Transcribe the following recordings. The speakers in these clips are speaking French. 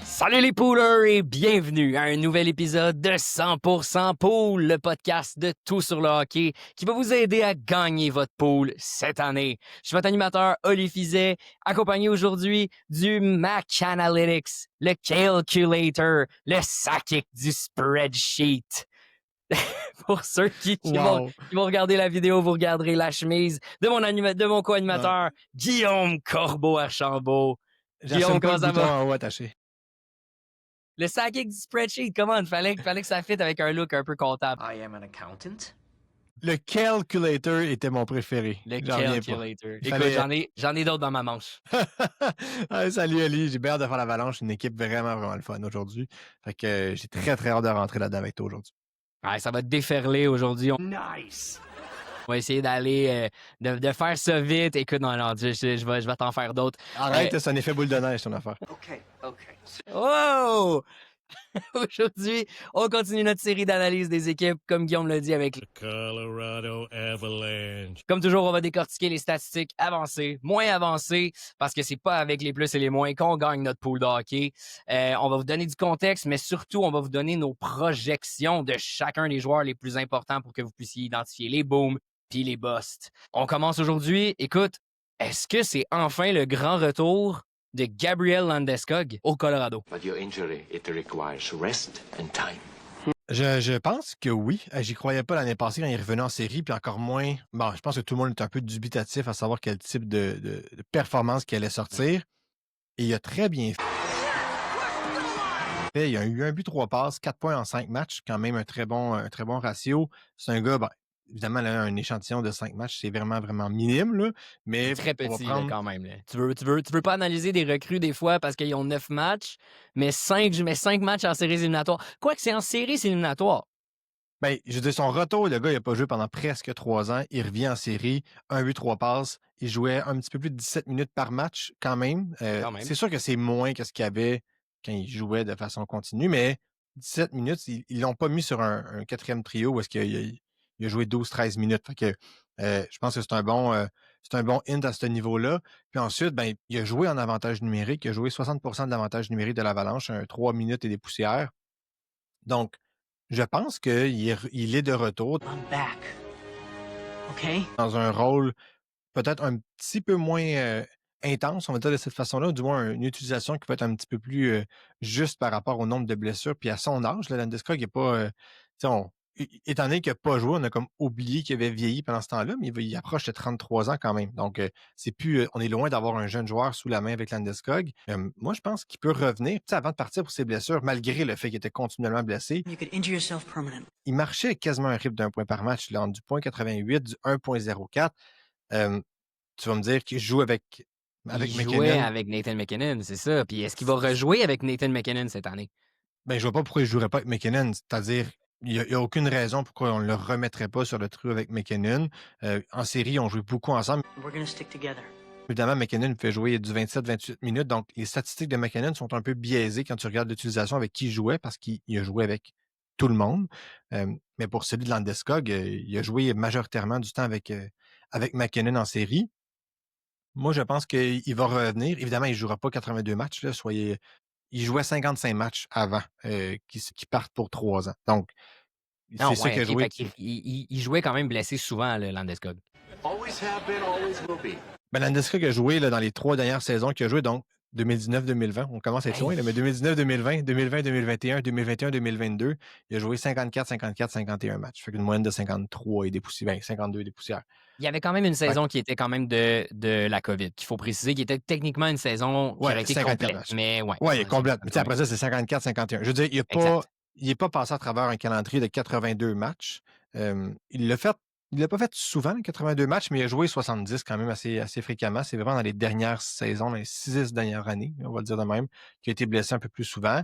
Salut les poolers et bienvenue à un nouvel épisode de 100% Pool, le podcast de tout sur le hockey qui va vous aider à gagner votre pool cette année. Je suis votre animateur Oli Fizet, accompagné aujourd'hui du Mac Analytics, le Calculator, le Sakic du spreadsheet. Pour ceux qui vont regarder la vidéo, vous regarderez la chemise de mon co-animateur Guillaume Corbeau-Archambault. Guillaume, comment ça va? En haut attaché. Le Sakic du spreadsheet, comment? Fallait que ça fitte avec un look un peu comptable. I am an accountant. Le Calculator était mon préféré. Le Calculator. Écoute, j'en ai d'autres dans ma manche. Salut Ali, j'ai bien hâte de faire l'Avalanche. Une équipe vraiment le fun aujourd'hui. Fait que j'ai très hâte de rentrer là-dedans avec toi aujourd'hui. Ouais, ça va te déferler aujourd'hui. Nice. On va essayer d'aller, de faire ça vite. Écoute, non, je vais t'en faire d'autres. Arrête, c'est un effet boule de neige, ton affaire. OK. Oh! Aujourd'hui, on continue notre série d'analyse des équipes, comme Guillaume l'a dit, avec le Colorado Avalanche. Comme toujours, on va décortiquer les statistiques avancées, moins avancées, parce que c'est pas avec les plus et les moins qu'on gagne notre pool de hockey. On va vous donner du contexte, mais surtout, on va vous donner nos projections de chacun des joueurs les plus importants pour que vous puissiez identifier les booms puis les busts. On commence aujourd'hui. Écoute, est-ce que c'est enfin le grand retour de Gabriel Landeskog au Colorado? But your injury, it requires rest and time. Je pense que oui. J'y croyais pas l'année passée quand il est revenu en série, puis encore moins. Bon, je pense que tout le monde est un peu dubitatif à savoir quel type de performance qu'il allait sortir. Et il a très bien fait. Il a eu 1 but, 3 passes, 4 points en 5 matchs, quand même un très bon ratio. C'est un gars, évidemment, là, un échantillon de 5 matchs, c'est vraiment minime, là, mais très petit prendre... là, quand même. Là. Tu veux pas analyser des recrues des fois parce qu'ils ont 9 matchs, mais 5 matchs en séries éliminatoires. Quoique c'est en séries éliminatoires. Ben, je veux dire, son retour, le gars, il n'a pas joué pendant presque 3 ans. Il revient en série, 1 but, 3 passes. Il jouait un petit peu plus de 17 minutes par match, quand même. C'est sûr que c'est moins que ce qu'il y avait quand il jouait de façon continue, mais 17 minutes, ils l'ont pas mis sur un quatrième trio où est-ce qu'il a joué 12-13 minutes. Fait que je pense que c'est un bon hint à ce niveau-là. Puis ensuite, ben, il a joué en avantage numérique. Il a joué 60% de l'avantage numérique de l'Avalanche, 3 minutes et des poussières. Donc, je pense qu'il est de retour I'm back. OK? dans un rôle peut-être un petit peu moins intense, on va dire de cette façon-là, ou du moins une utilisation qui peut être un petit peu plus juste par rapport au nombre de blessures. Puis à son âge, Landeskog n'est pas... étant donné qu'il n'a pas joué, on a comme oublié qu'il avait vieilli pendant ce temps-là, mais il approche de 33 ans quand même. Donc, c'est plus, on est loin d'avoir un jeune joueur sous la main avec Landeskog. Moi, je pense qu'il peut revenir avant de partir pour ses blessures, malgré le fait qu'il était continuellement blessé. You could injure yourself permanently. Il marchait quasiment un rythme d'1 point par match, là, du 0.88, du 1.04. Tu vas me dire qu'il joue avec il McKinnon. Jouait avec Nathan MacKinnon, c'est ça. Puis est-ce qu'il va rejouer avec Nathan MacKinnon cette année? Ben, je vois pas pourquoi il ne jouerait pas avec MacKinnon. C'est-à-dire, il n'y a aucune raison pourquoi on ne le remettrait pas sur le trio avec MacKinnon. En série, on joue beaucoup ensemble. We're gonna stick together. Évidemment, MacKinnon fait jouer du 27-28 minutes. Donc, les statistiques de MacKinnon sont un peu biaisées quand tu regardes l'utilisation avec qui il jouait, parce qu'il a joué avec tout le monde. Mais pour celui de Landeskog, il a joué majoritairement du temps avec MacKinnon en série. Moi, je pense qu'il va revenir. Évidemment, il ne jouera pas 82 matchs. Là, il jouait 55 matchs avant qui partent pour 3 ans. Donc, c'est ça qu'il a joué. Il jouait quand même blessé souvent, le Landeskog. Always have been, always will be. Ben, Landeskog a joué là, dans les 3 dernières saisons qu'il a joué, donc 2019-2020. On commence à être loin, là, mais 2019-2020, 2020-2021, 2021-2022, il a joué 54, 54, 51 matchs. Fait qu'une moyenne de 53 et des poussières, 52 et des poussières. Il y avait quand même une saison qui était quand même de la COVID, qu'il faut préciser, qui était techniquement une saison qui aurait été complète. Mais ouais, complète. Mais après ça, c'est 54, 51. Je veux dire, il n'est pas passé à travers un calendrier de 82 matchs. Il l'a pas fait souvent, les 82 matchs, mais il a joué 70 quand même assez fréquemment. C'est vraiment dans les dernières saisons, dans les 6 dernières années, on va le dire de même, qu'il a été blessé un peu plus souvent.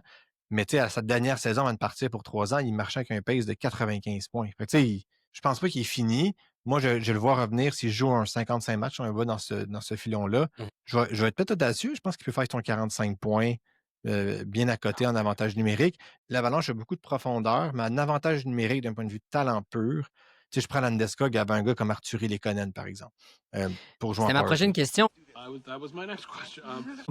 Mais tu sais, à sa dernière saison, avant de partir pour 3 ans, il marchait avec un pace de 95 points. Fait que tu sais, je pense pas qu'il est fini. Moi, je le vois revenir s'il joue un 55 matchs, on va dans ce filon-là. Je vais être peut-être audacieux. Je pense qu'il peut faire son 45 points bien à côté en avantage numérique. L'Avalanche a beaucoup de profondeur, mais en avantage numérique d'un point de vue de talent pur. Tu sais, je prends Landeskog avant un gars comme Arturi Lekonen, par exemple, pour jouer en C'était ma power prochaine play. question. That was my next question.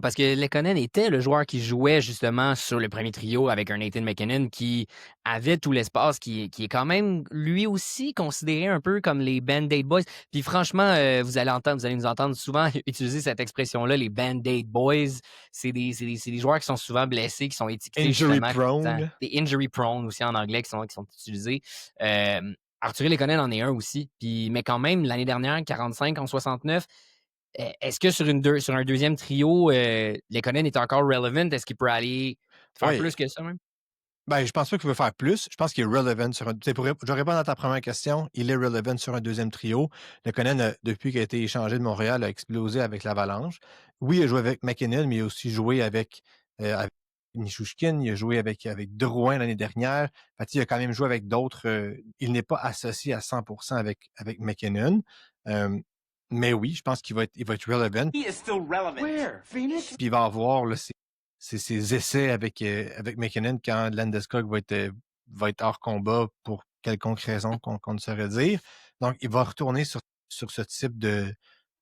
Parce que Lekonen était le joueur qui jouait justement sur le premier trio avec un Nathan MacKinnon qui avait tout l'espace, qui est quand même lui aussi considéré un peu comme les Band-Aid Boys. Puis franchement, vous allez nous entendre souvent utiliser cette expression-là, les Band-Aid Boys. C'est des joueurs qui sont souvent blessés, qui sont étiquetés Injury justement prone. des injury prone aussi en anglais qui sont utilisés. Arturi Lekonen en est un aussi. Mais quand même, l'année dernière, 45 en 69. Est-ce que sur un deuxième trio, Lekonen est encore relevant? Est-ce qu'il peut aller faire plus que ça même? Ben, je pense pas qu'il veut faire plus. Je pense qu'il est relevant sur un. Je réponds à ta première question. Il est relevant sur un deuxième trio. Lekonen, depuis qu'il a été échangé de Montréal, a explosé avec l'Avalanche. Oui, il a joué avec MacKinnon, mais il a aussi joué avec Nichushkin. Il a joué avec Drouin l'année dernière. Fait, il a quand même joué avec d'autres. Il n'est pas associé à 100% avec MacKinnon. Mais oui, je pense qu'il va être relevant. He is still relevant. Where? Phoenix? Puis il va avoir là, ses essais avec MacKinnon quand Landeskog va être hors combat pour quelconque raison qu'on ne saurait dire. Donc, il va retourner sur ce type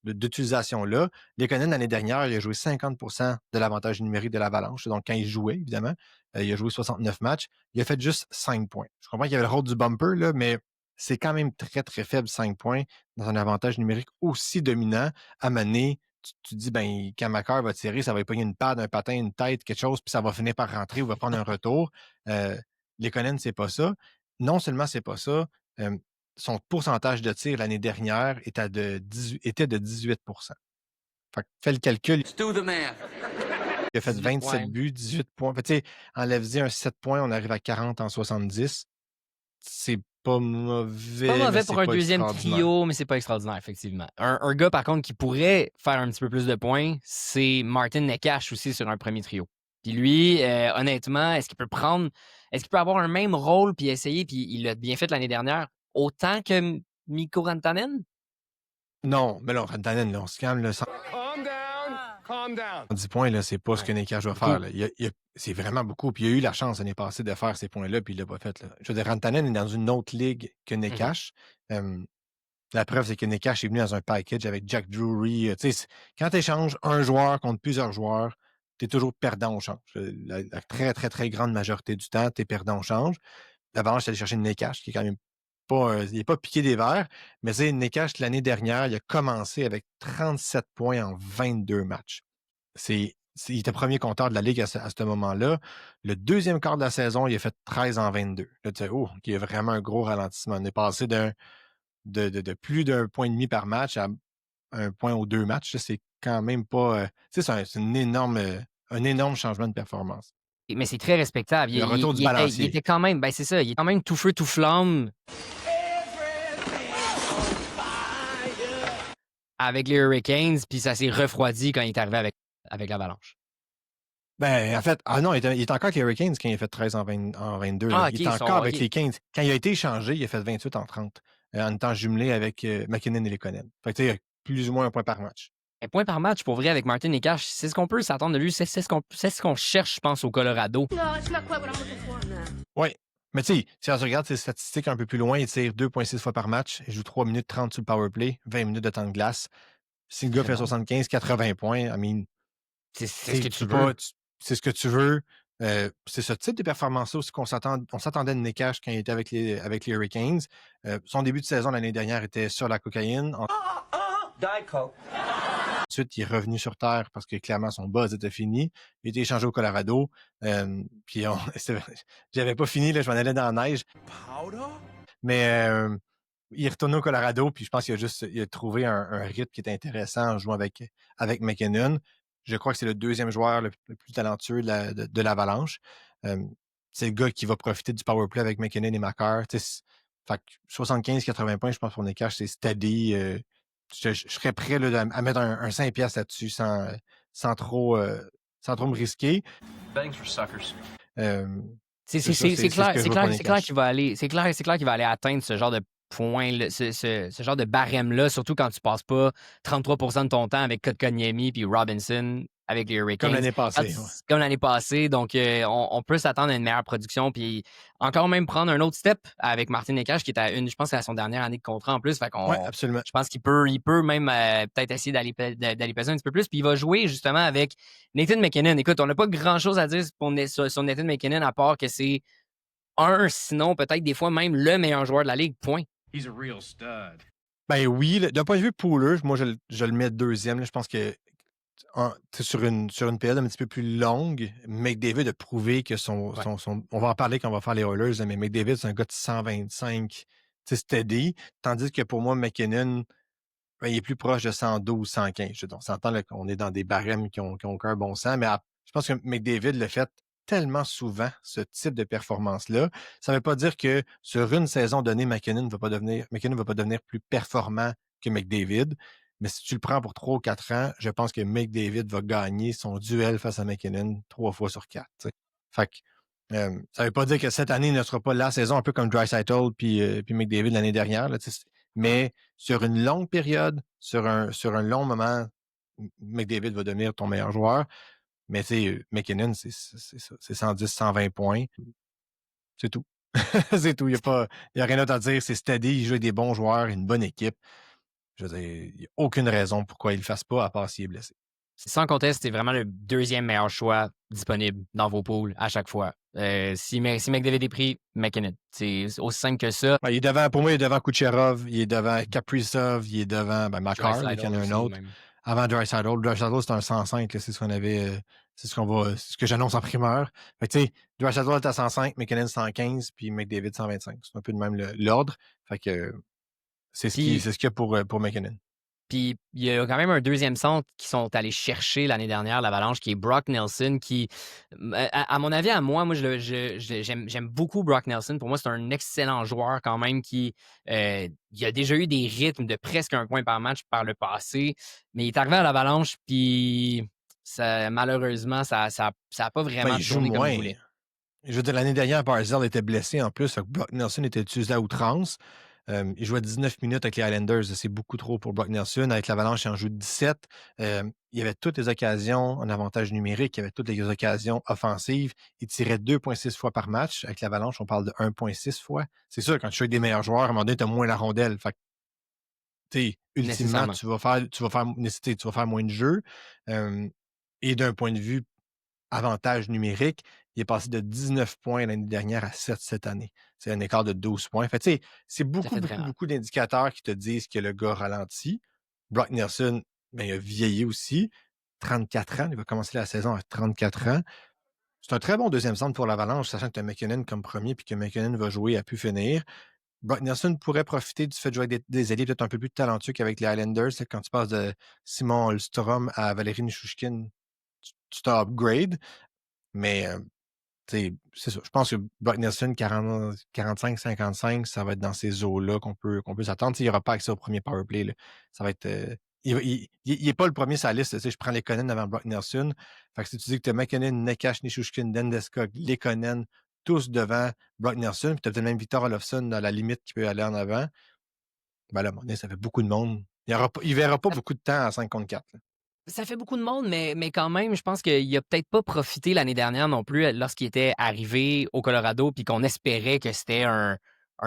d'utilisation-là. Lekonen, l'année dernière, il a joué 50% de l'avantage numérique de l'Avalanche. Donc, quand il jouait, évidemment, il a joué 69 matchs. Il a fait juste 5 points. Je comprends qu'il y avait le rôle du bumper, là, mais c'est quand même très, très faible, 5 points, dans un avantage numérique aussi dominant à mener. Tu te dis, ben, quand Makar va tirer, ça va pogner une patte, un patin, une tête, quelque chose, puis ça va finir par rentrer ou va prendre un retour. Lekonen, c'est pas ça. Non seulement c'est pas ça, son pourcentage de tir l'année dernière était de 18%. Fait que fais le calcul. Do the math. Il a fait 27 buts, 18 points. Fait, tu sais, enlève-y un 7 points, on arrive à 40 en 70. C'est pas mauvais. Pas mauvais pour un pas deuxième trio, mais c'est pas extraordinaire, effectivement. Un gars, par contre, qui pourrait faire un petit peu plus de points, c'est Martin Necas aussi sur un premier trio. Puis lui, honnêtement, est-ce qu'il peut avoir un même rôle puis essayer, puis il l'a bien fait l'année dernière, autant que Mikko Rantanen? Non, mais là, Rantanen, là, on se calme. Là, Calm down. 10 points, là, c'est pas ce que Necas va faire. Là. C'est vraiment beaucoup. Puis il a eu la chance l'année passée de faire ces points-là, puis il l'a pas fait. Là. Je veux dire, Rantanen est dans une autre ligue que Necas. La preuve, c'est que Necas est venu dans un package avec Jack Drury. Quand tu échanges un joueur contre plusieurs joueurs, tu es toujours perdant au change. La très, très, très grande majorité du temps, tu es perdant au change. L'Avalanche, c'est allé chercher Necas, qui est quand même pas, il n'est pas piqué des verres, mais c'est Necas, l'année dernière, il a commencé avec 37 points en 22 matchs. Il était premier compteur de la Ligue à ce moment-là. Le deuxième quart de la saison, il a fait 13 en 22. Là, tu sais, il y a vraiment un gros ralentissement. On est passé de plus d'un point et demi par match à 1 point aux 2 matchs. C'est quand même pas... c'est un énorme changement de performance. Mais c'est très respectable. Le retour du balancier. Il était quand même, ben c'est ça, il est quand même tout feu, tout flamme. Avec les Hurricanes, puis ça s'est refroidi quand il est arrivé avec l'Avalanche. Ben, en fait, non, il est encore avec les Hurricanes quand il a fait 13 en 22. Ah, il est encore avec les Canes. Quand il a été échangé, il a fait 28 en 30, en étant jumelé avec MacKinnon et Lekonen. Fait que tu sais, plus ou moins un point par match. Un point par match, pour vrai, avec Martin Necas, c'est ce qu'on peut s'attendre de lui. C'est ce qu'on cherche, je pense, au Colorado. Oui. Mais tu sais, si on regarde ses statistiques un peu plus loin, il tire 2,6 fois par match. Il joue 3 minutes 30 sur le power play, 20 minutes de temps de glace. Si le gars fait 75-80 points, I mean, c'est ce que tu veux. C'est ce que tu veux. C'est ce type de performance-là aussi qu'on s'attendait de Necas quand il était avec les Hurricanes. Son début de saison l'année dernière était sur la cocaïne. Diet Coke. Ensuite, il est revenu sur Terre parce que clairement son buzz était fini. Il a été échangé au Colorado. Puis j'avais pas fini, là, je m'en allais dans la neige. Powder? Mais il est retourné au Colorado, puis je pense qu'il a trouvé un rythme qui était intéressant en jouant avec MacKinnon. Je crois que c'est le deuxième joueur le plus talentueux de l'Avalanche. C'est le gars qui va profiter du powerplay avec MacKinnon et Makar. Fait que 75-80 points, je pense, pour Necas, c'est steady. Je serais prêt là, à mettre un 5 piastres là-dessus sans trop me risquer. Betting for suckers. C'est clair qu'il va aller atteindre ce genre de point, ce genre de barème-là, surtout quand tu passes pas 33% de ton temps avec Kotkaniemi puis Robinson avec les Hurricanes. Comme l'année passée. Comme l'année passée. Donc, on peut s'attendre à une meilleure production. Puis encore même prendre un autre step avec Martin Necas, qui est à je pense, à son dernière année de contrat en plus. Fait qu'on, absolument. Je pense qu'il peut même peut-être essayer d'aller peser un petit peu plus. Puis il va jouer justement avec Nathan MacKinnon. Écoute, on n'a pas grand-chose à dire sur Nathan MacKinnon à part que c'est sinon peut-être des fois même le meilleur joueur de la Ligue, point. He's a real stud. Ben oui, d'un point de vue pooler, moi je le mets deuxième. Là, je pense que sur une période un petit peu plus longue, McDavid a prouvé que son on va en parler quand on va faire les Oilers, mais McDavid, c'est un gars de 125 steady, tandis que pour moi, McKinnon, il est plus proche de 112, 115. On s'entend qu'on est dans des barèmes qui ont aucun bon sens, mais je pense que McDavid l'a fait tellement souvent, ce type de performance-là. Ça ne veut pas dire que sur une saison donnée, McKinnon ne va pas devenir plus performant que McDavid. Mais si tu le prends pour 3 ou 4 ans, je pense que McDavid va gagner son duel face à McKinnon 3 fois sur 4. T'sais. Fait que ça ne veut pas dire que cette année ne sera pas la saison, un peu comme Draisaitl puis McDavid l'année dernière. Là, mais sur une longue période, sur un long moment, McDavid va devenir ton meilleur joueur. Mais McKinnon, c'est 110, 120 points. C'est tout. C'est tout. Il n'y a rien d'autre à dire. C'est steady. Il joue avec des bons joueurs, une bonne équipe. Je veux dire, il n'y a aucune raison pourquoi il ne le fasse pas, à part s'il est blessé. Sans conteste, c'est vraiment le deuxième meilleur choix disponible dans vos pools à chaque fois. Si McDavid est pris, McKinnon. C'est aussi simple que ça. Ouais, pour moi, il est devant Kucherov, il est devant Kaprizov, il est devant Makar, il y en a un autre. Même. Avant Draisaitl. Draisaitl, c'est un 105, là, c'est ce qu'on avait. C'est ce que j'annonce en primeur. Fait que tu sais, Draisaitl est à 105, McKinnon 115, puis McDavid 125. C'est un peu de même l'ordre. Fait que c'est ce qu'il y a pour McKinnon. Puis il y a quand même un deuxième centre qui sont allés chercher l'année dernière, l'Avalanche, qui est Brock Nelson, qui, à mon avis, moi j'aime beaucoup Brock Nelson. Pour moi, c'est un excellent joueur quand même qui il a déjà eu des rythmes de presque 1 point par match par le passé, mais il est arrivé à l'Avalanche, puis malheureusement, ça a pas vraiment tourné comme il voulait. Je veux dire, l'année dernière, Barzal était blessé en plus, Brock Nelson était utilisé à outrance. Il jouait 19 minutes avec les Islanders. C'est beaucoup trop pour Brock Nelson. Avec l'Avalanche, il en joue 17. Il y avait toutes les occasions en avantage numérique. Il y avait toutes les occasions offensives. Il tirait 2,6 fois par match. Avec l'Avalanche, on parle de 1,6 fois. C'est sûr, quand tu joues avec des meilleurs joueurs, à un moment donné, tu as moins la rondelle. Fait que, ultimement, tu vas faire moins de jeux. Et d'un point de vue avantage numérique, il est passé de 19 points l'année dernière à 7 cette année. C'est un écart de 12 points. Fait, c'est beaucoup d'indicateurs qui te disent que le gars ralentit. Brock Nelson, il a vieilli aussi. 34 ans. Il va commencer la saison à 34 ans. C'est un très bon deuxième centre pour l'Avalanche, sachant que tu as McKinnon comme premier puis que McKinnon va jouer à pu finir. Brock Nelson pourrait profiter du fait de jouer avec des alliés peut-être un peu plus talentueux qu'avec les Islanders. Quand tu passes de Simon Holmstrom à Valérie Nichushkin, tu t'upgrades. Mais c'est ça. Je pense que Brock Nelson, 45-55, ça va être dans ces eaux-là qu'on peut s'attendre. Il n'y aura pas accès au premier powerplay. Là. Ça va être. Il n'est pas le premier sur la liste. Je prends Lekonen avant Brock Nelson. Fait que si tu dis que tu as McKinnon, Necas, Nichushkin, Landeskog, Lekonen, tous devant Brock Nelson, puis tu as peut-être même Victor Olofsson à la limite qui peut aller en avant, ben là, ça fait beaucoup de monde. Il ne verra pas beaucoup de temps à 5 contre 4. Là. Ça fait beaucoup de monde, mais quand même, je pense qu'il n'a peut-être pas profité l'année dernière non plus lorsqu'il était arrivé au Colorado puis qu'on espérait que c'était un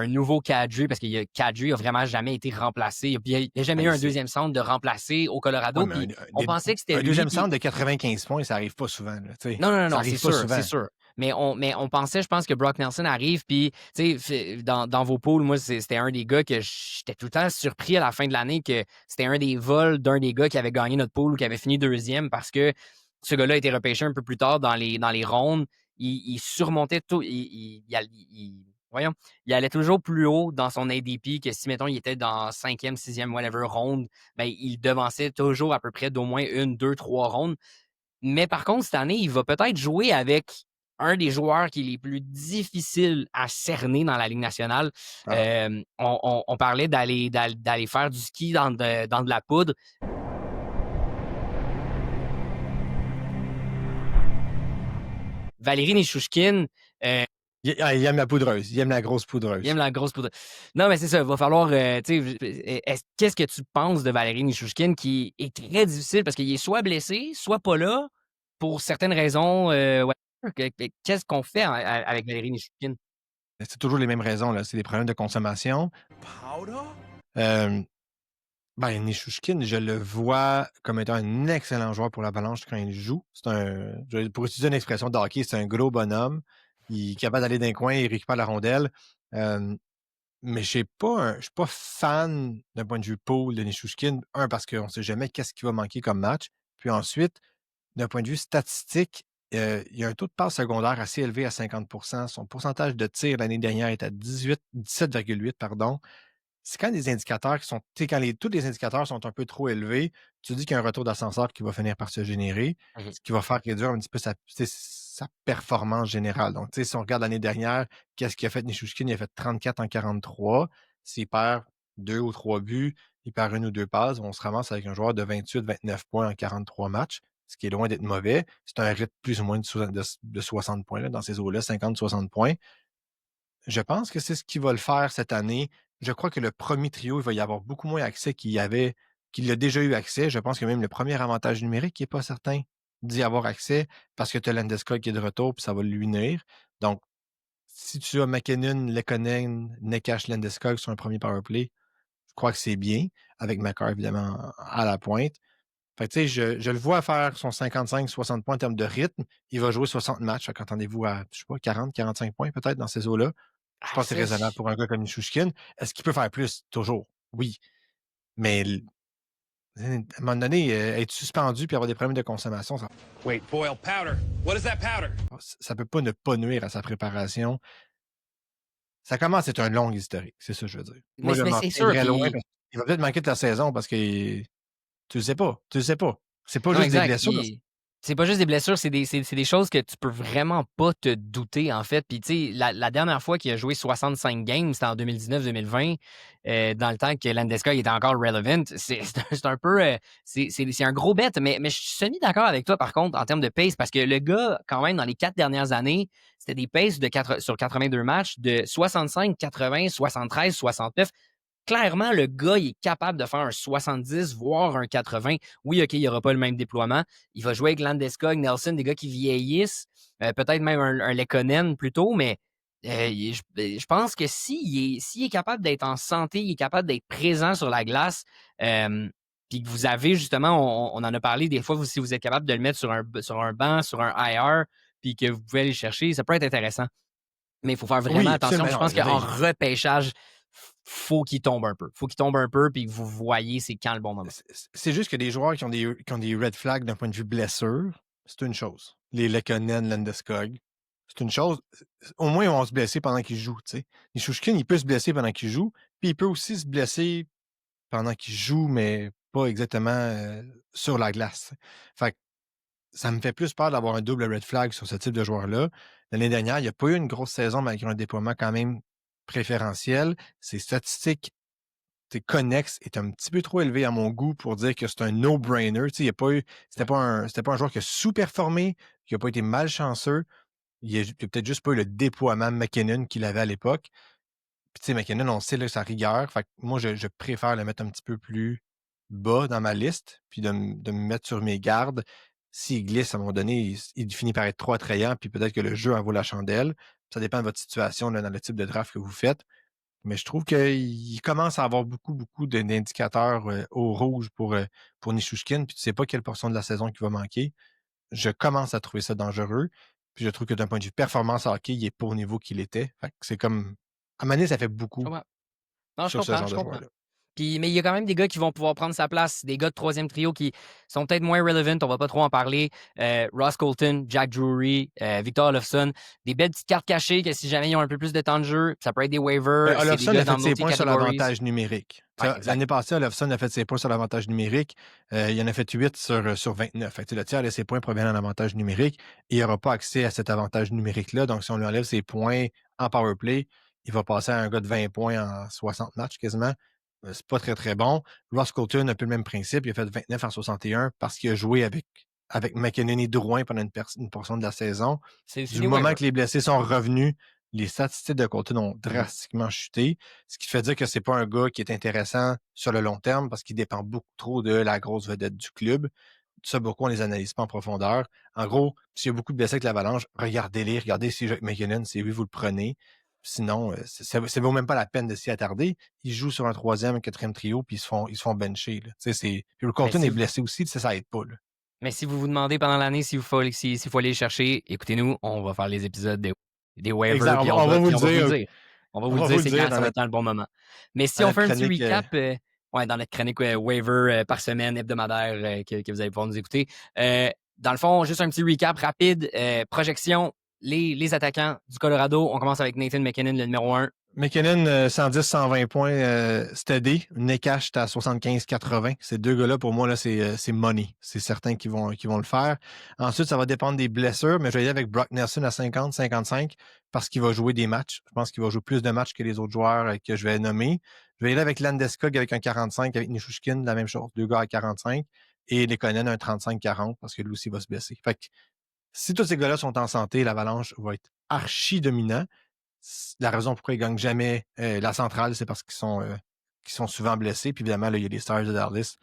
nouveau Kadri, parce que Kadri n'a vraiment jamais été remplacé. Il n'y a jamais eu un deuxième centre de remplacer au Colorado. Ouais, on pensait que c'était un deuxième centre de 95 points, ça n'arrive pas souvent. Là, non, c'est sûr. Mais on pensait, je pense, que Brock Nelson arrive, puis dans vos pools, moi, c'était un des gars que j'étais tout le temps surpris à la fin de l'année que c'était un des vols d'un des gars qui avait gagné notre pool ou qui avait fini deuxième, parce que ce gars-là a été repêché un peu plus tard dans les rondes. Il surmontait tout. Il allait toujours plus haut dans son ADP que si, mettons, il était dans 5e, 6e, whatever, ronde, il devançait toujours à peu près d'au moins 1, 2, 3 rondes. Mais par contre, cette année, il va peut-être jouer avec un des joueurs qui est les plus difficiles à cerner dans la Ligue nationale. On parlait d'aller faire du ski dans de la poudre. Valérie Nichushkin, Il aime la poudreuse. Il aime la grosse poudreuse. Il aime la grosse poudre. Non, mais c'est ça. Il va falloir. Qu'est-ce que tu penses de Valérie Nichushkin qui est très difficile parce qu'il est soit blessé, soit pas là pour certaines raisons. Qu'est-ce qu'on fait avec Valérie Nichushkin? C'est toujours les mêmes raisons. Là. C'est des problèmes de consommation. Nichushkin, je le vois comme étant un excellent joueur pour l'Avalanche quand il joue. Pour utiliser une expression de hockey, c'est un gros bonhomme. Il est capable d'aller d'un coin, il récupère la rondelle. Mais je ne suis pas fan d'un point de vue pool de Nichushkin. Un, parce qu'on ne sait jamais qu'est-ce qui va manquer comme match. Puis ensuite, d'un point de vue statistique, il y a un taux de passe secondaire assez élevé à 50%. Son pourcentage de tir l'année dernière est à 17,8, pardon. C'est quand des indicateurs qui sont. Tu sais, quand tous les indicateurs sont un peu trop élevés, tu dis qu'il y a un retour d'ascenseur qui va finir par se générer, ce qui va faire réduire un petit peu sa performance générale. Donc, si on regarde l'année dernière, qu'est-ce qu'il a fait Nichushkin? Il a fait 34 en 43. S'il perd 2 ou 3 buts, il perd 1 ou 2 passes, on se ramasse avec un joueur de 28-29 points en 43 matchs, ce qui est loin d'être mauvais. C'est un rythme plus ou moins de 60 points là, dans ces eaux-là, 50-60 points. Je pense que c'est ce qui va le faire cette année. Je crois que le premier trio, il va y avoir beaucoup moins accès qu'il a déjà eu accès. Je pense que même le premier avantage numérique, il n'est pas certain d'y avoir accès parce que tu as Landeskog qui est de retour puis ça va lui nuire. Donc, si tu as McKinnon, Lekonen, Nekash, Landeskog sur un premier powerplay, je crois que c'est bien, avec Makar évidemment à la pointe. Fait que, tu sais, je le vois faire son 55-60 points en termes de rythme. Il va jouer 60 matchs. Fait qu'entendez-vous à, je sais pas, 40-45 points peut-être dans ces eaux-là. Je pense que c'est raisonnable pour un gars comme Nichushkin. Est-ce qu'il peut faire plus? Toujours. Oui. Mais à un moment donné, être suspendu puis avoir des problèmes de consommation, Wait, boil powder. What is that powder? ça peut pas ne pas nuire à sa préparation. Ça commence à être un long historique, c'est ça que je veux dire. Moi, je m'en c'est sûr très loin. Il va peut-être manquer de la saison parce que tu le sais pas. Tu le sais pas. C'est pas Non, juste exact. des blessures. C'est pas juste des blessures, c'est des choses que tu peux vraiment pas te douter, en fait. Puis, tu sais, la dernière fois qu'il a joué 65 games, c'était en 2019-2020, dans le temps que Landeskog était encore relevant. C'est un peu... c'est un gros bet, mais je suis semi-d'accord avec toi, par contre, en termes de pace, parce que le gars, quand même, dans les 4 dernières années, c'était des paces sur 82 matchs de 65, 80, 73, 69. Clairement, le gars, il est capable de faire un 70, voire un 80. Oui, OK, il n'y aura pas le même déploiement. Il va jouer avec Landeskog, Nelson, des gars qui vieillissent, peut-être même un Lekonen plutôt, mais je pense que s'il est capable d'être en santé, il est capable d'être présent sur la glace, puis que vous avez justement, on en a parlé des fois, si vous êtes capable de le mettre sur un banc, sur un IR, puis que vous pouvez aller le chercher, ça peut être intéressant. Mais il faut faire vraiment attention. Je pense qu'en repêchage, faut qu'il tombe un peu. Faut qu'il tombe un peu puis que vous voyez c'est quand le bon moment. C'est juste que des joueurs qui ont des red flags d'un point de vue blessure, c'est une chose. Les Lekonen, Landeskog, c'est une chose. Au moins, ils vont se blesser pendant qu'ils jouent. Nichushkin, il peut se blesser pendant qu'il joue, puis il peut aussi se blesser pendant qu'il joue, mais pas exactement sur la glace. Fait que ça me fait plus peur d'avoir un double red flag sur ce type de joueur-là. L'année dernière, il n'y a pas eu une grosse saison malgré un déploiement quand même préférentiel. Ses statistiques connexes est un petit peu trop élevé à mon goût pour dire que c'est un no-brainer. C'était pas un joueur qui a sous-performé, qui n'a pas été malchanceux. Il n'a peut-être juste pas eu le déploiement McKinnon qu'il avait à l'époque. Puis, McKinnon, on sait là, sa rigueur. Fait que moi, je préfère le mettre un petit peu plus bas dans ma liste, puis de me mettre sur mes gardes. S'il glisse, à un moment donné, il finit par être trop attrayant, puis peut-être que le jeu en vaut la chandelle. Ça dépend de votre situation là, dans le type de draft que vous faites. Mais je trouve qu'il commence à avoir beaucoup d'indicateurs au rouge pour Nichushkin, puis tu ne sais pas quelle portion de la saison qui va manquer. Je commence à trouver ça dangereux. Puis je trouve que d'un point de vue performance hockey, il n'est pas au niveau qu'il était. Fait que c'est comme. À Mané, ça fait beaucoup sur ce genre de joueur-là. Mais il y a quand même des gars qui vont pouvoir prendre sa place, des gars de troisième trio qui sont peut-être moins relevant, on va pas trop en parler. Ross Colton, Jack Drury, Victor Olofsson, des belles petites cartes cachées que si jamais ils ont un peu plus de temps de jeu, ça peut être des waivers. Olofsson a fait ses points sur l'avantage numérique. Ouais, l'année passée, Olofsson a fait ses points sur l'avantage numérique. Il en a fait 8 sur 29. Fait que le tiers de ses points proviennent d'un avantage numérique et il n'aura pas accès à cet avantage numérique-là. Donc, si on lui enlève ses points en power play, il va passer à un gars de 20 points en 60 matchs quasiment. C'est pas très, très bon. Ross Colton a un peu le même principe. Il a fait 29 en 61 parce qu'il a joué avec McKinnon et Drouin pendant une portion de la saison. Du moment que les blessés sont revenus, les statistiques de Colton ont drastiquement chuté, ce qui fait dire que c'est pas un gars qui est intéressant sur le long terme parce qu'il dépend beaucoup trop de la grosse vedette du club. Ça, beaucoup, on les analyse pas en profondeur. En gros, s'il y a beaucoup de blessés avec l'Avalanche, regardez-les, regardez si Jacques McKinnon, c'est lui, vous le prenez. Sinon, ça vaut même pas la peine de s'y attarder. Ils jouent sur un 3e, 4e trio, puis ils se font bencher. Là. Puis le Colton est blessé aussi, ça aide pas. Là. Mais si vous vous demandez pendant l'année s'il faut aller le chercher, écoutez-nous, on va faire les épisodes des waivers. Exact, on va vous le dire. On va vous le dire, c'est quand ça va être dans le bon moment. Mais si on fait un petit recap, dans notre chronique waiver par semaine hebdomadaire que vous allez pouvoir nous écouter, dans le fond, juste un petit recap rapide. Projection, les attaquants du Colorado. On commence avec Nathan MacKinnon, le numéro 1. MacKinnon, 110-120 points steady. Nekash, est à 75-80. Ces deux gars-là, pour moi, là, c'est money. C'est certain qu'ils vont le faire. Ensuite, ça va dépendre des blessures, mais je vais y aller avec Brock Nelson à 50-55 parce qu'il va jouer des matchs. Je pense qu'il va jouer plus de matchs que les autres joueurs que je vais nommer. Je vais y aller avec Landeskog avec un 45, avec Nichushkin, la même chose. Deux gars à 45. Et Lekonen, un 35-40 parce que lui aussi va se blesser. Fait que si tous ces gars-là sont en santé, l'Avalanche va être archi dominant. La raison pourquoi ils ne gagnent jamais la centrale, c'est parce qu'ils sont souvent blessés. Puis évidemment, là, il y a les Stars de Dallas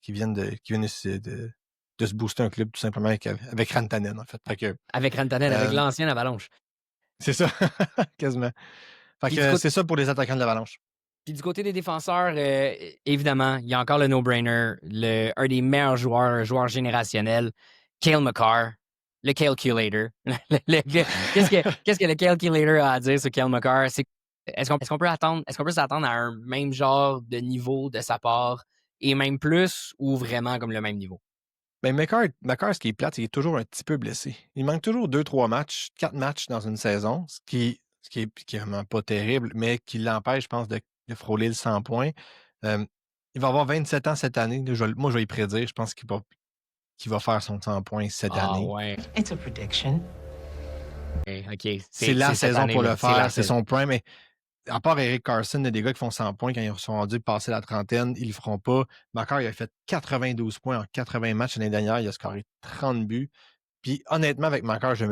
qui viennent de se booster un club tout simplement avec Rantanen, en fait. Avec Rantanen, avec l'ancien Avalanche. C'est ça, quasiment. Fait que c'est ça pour les attaquants de l'Avalanche. Puis du côté des défenseurs, évidemment, il y a encore le no-brainer, un des meilleurs joueurs générationnels, Cale Makar. Le calculator. Qu'est-ce que le calculator a à dire sur Cale Makar? Est-ce qu'on peut s'attendre à un même genre de niveau de sa part et même plus ou vraiment comme le même niveau? Ben Makar, ce qui est plate, c'est qu'il est toujours un petit peu blessé. Il manque toujours 2-3 matchs, 4 matchs dans une saison, ce qui est vraiment pas terrible, mais qui l'empêche, je pense, de frôler le 100 points. Il va avoir 27 ans cette année. Moi, je vais y prédire. Je pense qu'il va faire son 100 points cette année. Ouais. It's a prediction. OK. C'est la saison pour le faire. C'est son prime. Mais à part Eric Carson, il y a des gars qui font 100 points quand ils sont rendus passer la trentaine. Ils ne le feront pas. Makar, il a fait 92 points en 80 matchs l'année dernière. Il a scoré 30 buts. Puis honnêtement, avec Makar, je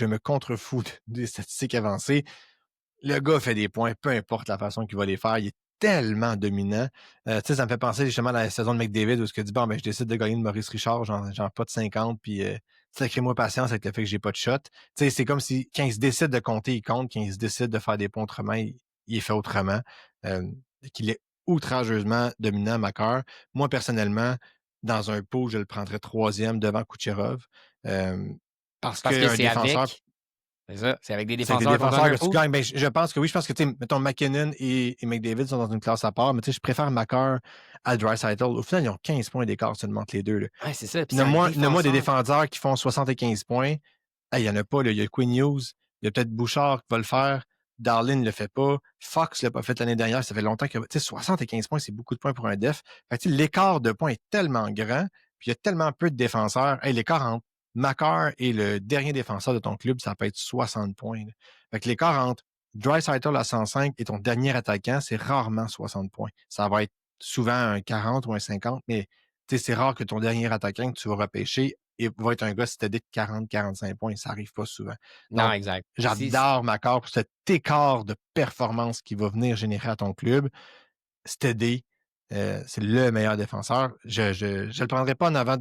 me contrefous des statistiques avancées. Le gars fait des points, peu importe la façon qu'il va les faire. Il est tellement dominant. Ça me fait penser justement à la saison de McDavid où je dis, je décide de gagner de Maurice Richard, genre pas de 50, puis sacrez-moi patience avec le fait que j'ai pas de shot. C'est comme si quand il se décide de compter, il compte. Quand il se décide de faire des points autrement, il est fait autrement. Qu'il est outrageusement dominant, Makar. Moi, personnellement, dans un pot, je le prendrais 3e devant Kucherov. Parce que c'est défenseur... avec... C'est ça, c'est avec des défenseurs, que tu gagnes. Je pense que oui. Je pense que, mettons, MacKinnon et McDavid sont dans une classe à part, mais je préfère Makar à Draisaitl. Au final, ils ont 15 points d'écart seulement entre les deux. Là. Ouais, c'est ça. Nomme-moi des défenseurs qui font 75 points. Il n'y en a pas. Là. Il y a Quinn Hughes. Il y a peut-être Bouchard qui va le faire. Darlin ne le fait pas. Fox ne l'a pas fait l'année dernière. Ça fait longtemps que 75 points, c'est beaucoup de points pour un def. L'écart de points est tellement grand, puis il y a tellement peu de défenseurs. L'écart entre Makar est le dernier défenseur de ton club, ça peut être 60 points. Là. Fait que l'écart entre Draisaitl à 105 et ton dernier attaquant, c'est rarement 60 points. Ça va être souvent un 40 ou un 50, mais c'est rare que ton dernier attaquant que tu vas repêcher va être un gars si tu dit 40-45 points. Ça n'arrive pas souvent. Non, exact. J'adore Makar pour cet écart de performance qui va venir générer à ton club. Steady. C'est le meilleur défenseur. Je le prendrais pas en avant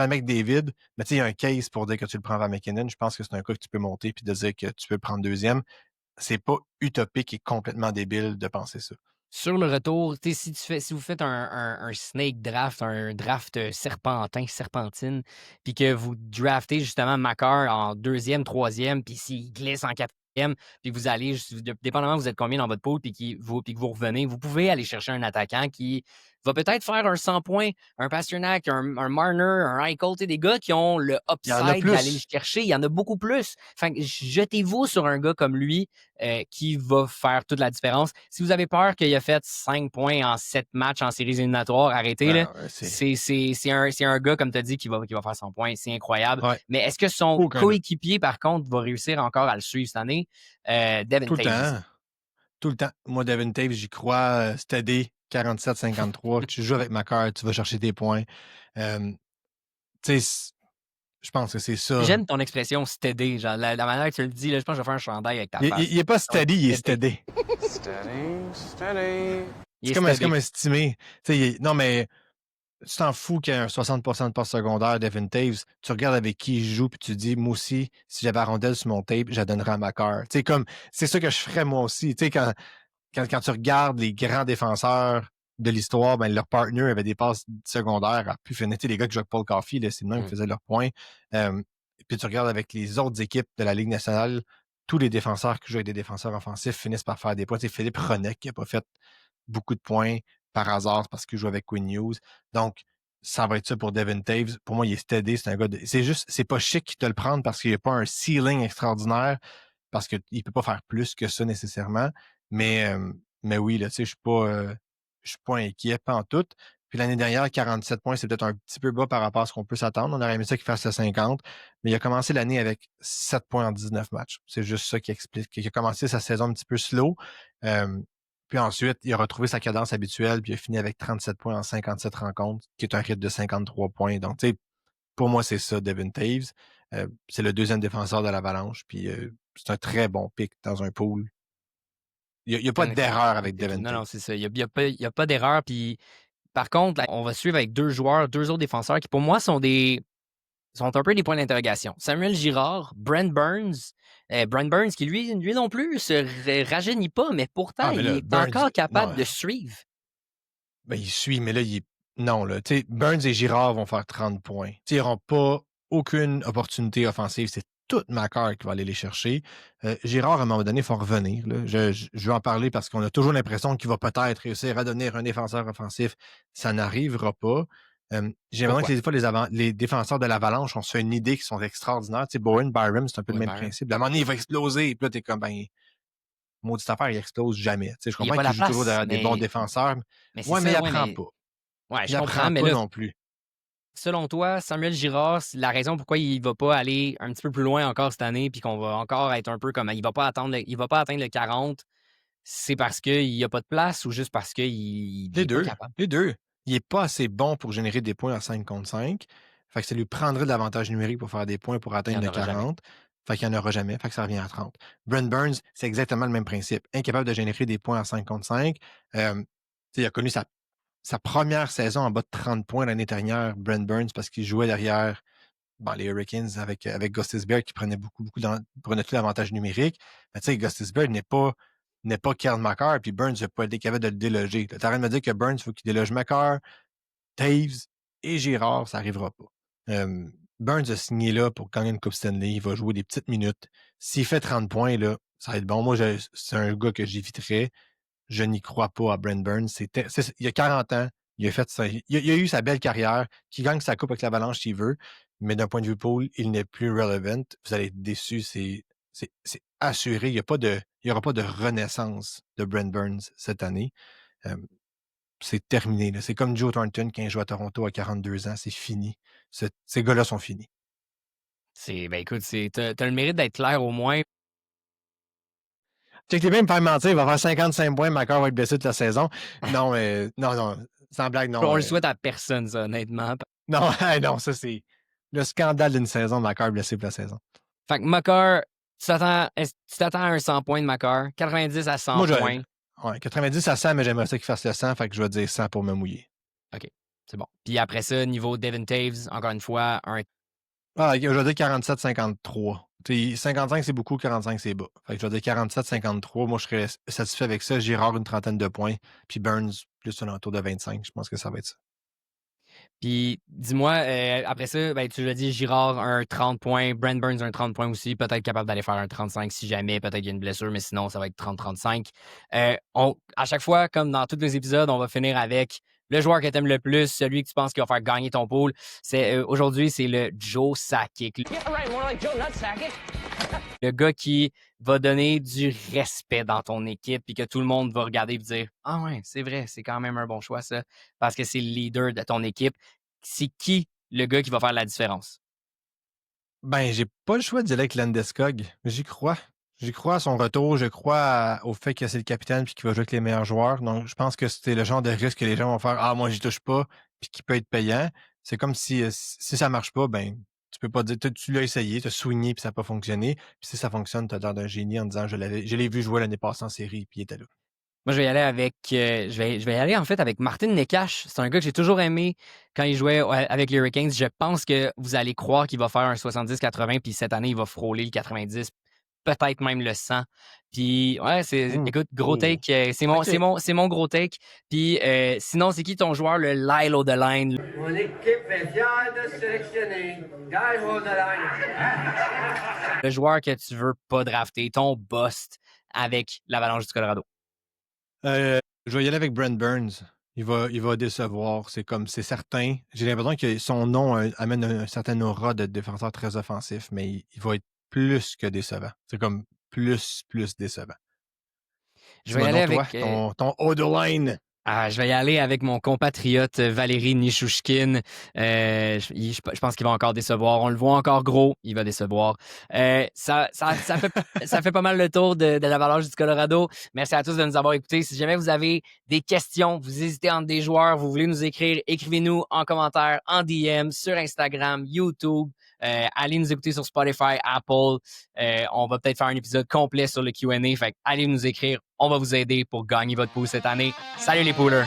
McDavid, mais il y a un case pour dire que tu le prends avant McKinnon. Je pense que c'est un cas que tu peux monter puis de dire que tu peux le prendre 2e. C'est pas utopique et complètement débile de penser ça. Sur le retour, si vous faites un snake draft, un draft serpentine, puis que vous draftez justement Makar en 2e, 3e, puis s'il glisse en 4e, puis vous allez, dépendamment vous êtes combien dans votre pool, puis que vous revenez, vous pouvez aller chercher un attaquant qui va peut-être faire un 100 points, un Pasternak, un Marner, un Eichel, des gars qui ont le upside d'aller le chercher. Il y en a beaucoup plus. Enfin, jetez-vous sur un gars comme lui qui va faire toute la différence. Si vous avez peur qu'il a fait 5 points en 7 matchs en séries éliminatoires, arrêtez. Là. C'est un gars, comme tu as dit, qui va faire 100 points. C'est incroyable. Ouais. Mais est-ce que son coéquipier, par contre, va réussir encore à le suivre cette année? Devin Taves. Tout le temps. Moi, Devin Taves, j'y crois. Steady. 47-53, tu joues avec Makar, tu vas chercher tes points. Je pense que c'est ça. J'aime ton expression steady, genre la manière que tu le dis, là, je pense que je vais faire un chandail avec ta face. Il est pas steady, il est steady. Steady. Il est C'est comme steady. estimé. Non, mais tu t'en fous qu'il y ait un 60% de passe secondaire, Devin Taves. Tu regardes avec qui il joue, puis tu dis, moi aussi, si j'avais la rondelle sur mon tape, je la donnerais à Makar. C'est ça que je ferais moi aussi. Quand tu regardes les grands défenseurs de l'histoire, ben, leur partner avait des passes secondaires à pu finir. Les gars qui jouent avec Paul Coffey, c'est le même qui faisaient leurs points. Puis tu regardes avec les autres équipes de la Ligue nationale, tous les défenseurs qui jouent avec des défenseurs offensifs finissent par faire des points. Philippe Hronek qui n'a pas fait beaucoup de points par hasard parce qu'il joue avec Quinn Hughes. Donc, ça va être ça pour Devin Taves. Pour moi, il est steady. C'est un gars c'est pas chic de le prendre parce qu'il n'y a pas un ceiling extraordinaire, parce qu'il ne peut pas faire plus que ça nécessairement. Mais oui, là, je suis pas inquiet, pas en tout. Puis l'année dernière, 47 points, c'est peut-être un petit peu bas par rapport à ce qu'on peut s'attendre. On aurait aimé ça qu'il fasse le 50, mais il a commencé l'année avec 7 points en 19 matchs. C'est juste ça qui explique qu'il a commencé sa saison un petit peu slow. Puis ensuite, il a retrouvé sa cadence habituelle, puis il a fini avec 37 points en 57 rencontres, qui est un rythme de 53 points. Donc, tu sais, pour moi, c'est ça, Devin Taves. C'est le deuxième défenseur de l'Avalanche, puis c'est un très bon pick dans un pool. Il n'y a pas d'erreur avec Devin Taves. Non, c'est ça. Il n'y a pas d'erreur. Puis, par contre, on va suivre avec deux autres défenseurs qui, pour moi, sont un peu des points d'interrogation. Samuel Girard, Brent Burns. Brent Burns, qui lui non plus se rajeunit pas, mais pourtant, il est Burns, encore capable de suivre. Ben, il suit, mais là, non, là. Tu sais, Burns et Girard vont faire 30 points. Tu sais, ils n'auront pas aucune opportunité offensive. C'est toute Makar qui va aller les chercher. Girard, à un moment donné, il faut revenir. Là. Je veux en parler parce qu'on a toujours l'impression qu'il va peut-être réussir à devenir un défenseur offensif. Ça n'arrivera pas. J'ai l'impression que des fois, les défenseurs de l'Avalanche, on se fait une idée qu'ils sont extraordinaires. Tu sais, Bowen Byram, c'est un peu le même principe. À un moment donné, il va exploser. Puis là, t'es comme, ben, maudite affaire, il explose jamais. Tu sais, je comprends qu'il joue toujours des bons défenseurs. Mais il apprend pas. Ouais, je comprends pas non plus. Selon toi, Samuel Girard, la raison pourquoi il va pas aller un petit peu plus loin encore cette année, puis qu'on va encore être un peu comme il va pas atteindre le 40, c'est parce qu'il n'y a pas de place ou juste parce qu'il est pas capable? Les deux. Il n'est pas assez bon pour générer des points à 5 contre 5. Fait que ça lui prendrait de l'avantage numérique pour faire des points pour atteindre le 40. Jamais. Fait qu'il n'y en aura jamais. Fait que ça revient à 30. Brent Burns, c'est exactement le même principe. Incapable de générer des points à 5 contre 5. Il a connu sa première saison en bas de 30 points l'année dernière, Brent Burns, parce qu'il jouait derrière les Hurricanes avec Gostisbehere qui prenait prenait tout l'avantage numérique. Mais tu sais, Gostisbehere n'est pas Kyle Makar, puis Burns n'a pas été capable de le déloger. Tu es en train de me dire que Burns, il faut qu'il déloge Makar, Taves et Girard, ça n'arrivera pas. Burns a signé là pour gagner une Coupe Stanley. Il va jouer des petites minutes. S'il fait 30 points, là, ça va être bon. Moi, c'est un gars que j'éviterais. Je n'y crois pas à Brent Burns. Il y a 40 ans, il a eu sa belle carrière, qui gagne sa coupe avec l'Avalanche s'il veut, mais d'un point de vue pool, il n'est plus relevant. Vous allez être déçus, c'est assuré. Il n'y aura pas de renaissance de Brent Burns cette année. C'est terminé. Là. C'est comme Joe Thornton quand il joue à Toronto à 42 ans. C'est fini. Ces gars-là sont finis. Écoute, t'as le mérite d'être clair au moins. Tu sais, bien me faire mentir, il va faire 55 points, Makar va être blessé toute la saison. Non, mais non, sans blague, non. On le souhaite à personne, ça, honnêtement. Non, non, ça, c'est le scandale d'une saison, Makar blessé pour la saison. Fait que Makar, tu t'attends à un 100 points de Makar, 90 à 100 points. Ouais, 90 à 100, mais j'aimerais ça qu'il fasse le 100, fait que je vais dire 100 pour me mouiller. OK, c'est bon. Puis après ça, niveau Devin Taves, encore une fois, je vais dire 47-53. 55, c'est beaucoup, 45, c'est bas. Fait que je vais dire 47-53. Moi, je serais satisfait avec ça. Girard, une trentaine de points. Puis Burns, plus un entour de 25. Je pense que ça va être ça. Puis, dis-moi, après ça, tu l'as dit, Girard, un 30 points. Brent Burns, un 30 points aussi. Peut-être capable d'aller faire un 35 si jamais. Peut-être qu'il y a une blessure, mais sinon, ça va être 30-35. À chaque fois, comme dans tous les épisodes, on va finir avec le joueur que tu aimes le plus, celui que tu penses qui va faire gagner ton pool. Aujourd'hui, c'est le Joe Sakic. Yeah, right, more like Joe Nutsakic. Le gars qui va donner du respect dans ton équipe puis que tout le monde va regarder et dire « Ah ouais, c'est vrai, c'est quand même un bon choix ça. » Parce que c'est le leader de ton équipe. C'est qui le gars qui va faire la différence? Ben, j'ai pas le choix d'y aller avec Landeskog. J'y crois. J'y crois à son retour. Je crois au fait que c'est le capitaine puis qu'il va jouer avec les meilleurs joueurs. Donc, je pense que c'est le genre de risque que les gens vont faire « Ah, moi, j'y touche pas » puis qui peut être payant. C'est comme si ça marche pas, ben Tu peux pas dire, tu l'as essayé, tu as swingé, puis ça n'a pas fonctionné. Puis si ça fonctionne, tu as l'air d'un génie en disant, je l'ai vu jouer l'année passée en série, puis il était là. Moi, je vais y aller avec. Je vais y aller en fait avec Martin Necas. C'est un gars que j'ai toujours aimé quand il jouait avec les Hurricanes. Je pense que vous allez croire qu'il va faire un 70-80, puis cette année, il va frôler le 90, peut-être même le 100. Puis, ouais, écoute, gros take. C'est mon gros take. Puis, sinon, c'est qui ton joueur, le Lyle O'Deline? Mon équipe est fière de sélectionner Guy O'Deline. Le joueur que tu veux pas drafter, ton bust avec l'Avalanche du Colorado. Je vais y aller avec Brent Burns. Il va décevoir. C'est certain. J'ai l'impression que son nom amène un certain aura de défenseur très offensif, mais il va être plus que décevant. C'est comme plus décevant. Je vais y aller avec ton O'Deline. Je vais y aller avec mon compatriote Valérie Nichushkin. Je pense qu'il va encore décevoir. On le voit encore gros, il va décevoir. Ça fait pas mal le tour de l'Avalanche du Colorado. Merci à tous de nous avoir écoutés. Si jamais vous avez des questions, vous hésitez entre des joueurs, vous voulez nous écrire, écrivez-nous en commentaire, en DM, sur Instagram, YouTube. Allez nous écouter sur Spotify, Apple. On va peut-être faire un épisode complet sur le Q&A. Fait allez nous écrire. On va vous aider pour gagner votre pool cette année. Salut les poolers!